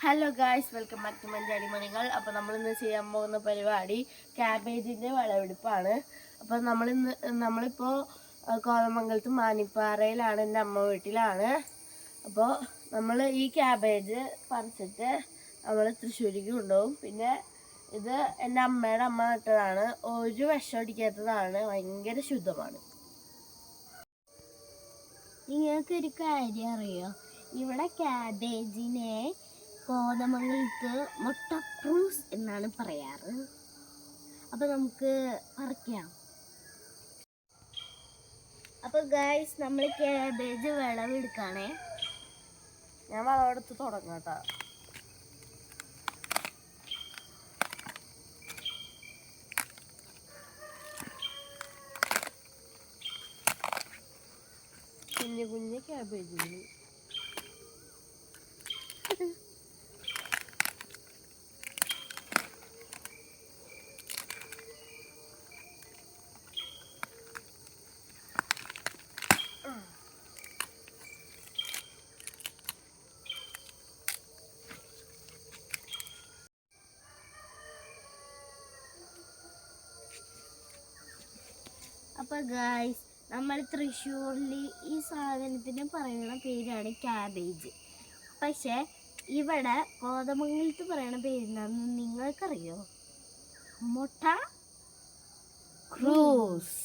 Hello guys, welcome back to Manjadi Manikal. അപ്പോൾ നമ്മളിന്ന് ചെയ്യാൻ പോകുന്ന പരിപാടി ക്യാബേജിൻ്റെ വിളവെടുപ്പാണ്. അപ്പോൾ നമ്മളിപ്പോൾ കോതമംഗലത്ത് മാനിപ്പാറയിലാണ്, എൻ്റെ അമ്മ വീട്ടിലാണ്. അപ്പോൾ നമ്മൾ ഈ ക്യാബേജ് പറിച്ചിട്ട് നമ്മൾ തൃശ്ശൂരിക്ക് കൊണ്ടുപോകും. പിന്നെ ഇത് എൻ്റെ അമ്മയുടെ അമ്മ നട്ടതാണ്, ഒരു വിഷം അടിക്കാത്തതാണ്, ഭയങ്കര ശുദ്ധമാണ്. നിങ്ങൾക്കൊരു കാര്യം അറിയോ? ഇവിടെ ക്യാബേജിനെ കോതമംഗലത്ത് മുട്ടപ്രൂസ് എന്നാണ് പറയാറ്. അപ്പോൾ നമുക്ക് പറിക്കാം. അപ്പോൾ ഗൈസ്, നമ്മൾ ക്യാബേജ് വിളവെടുക്കുകയാണേ. ഞാൻ വിളവെടുത്ത് തുടങ്ങാം കേട്ടോ. കുഞ്ഞു കുഞ്ഞു ക്യാബേജുകൾ. അപ്പോൾ ഗൈസ്, നമ്മൾ തൃശ്ശൂരിൽ ഈ സാധനത്തിന് പറയുന്ന പേരാണ് ക്യാബേജ്. പക്ഷേ ഇവിടെ കോതമംഗലത്ത് പറയുന്ന പേരെന്താണെന്ന് നിങ്ങൾക്കറിയോ? മുട്ട ക്രൂസ്.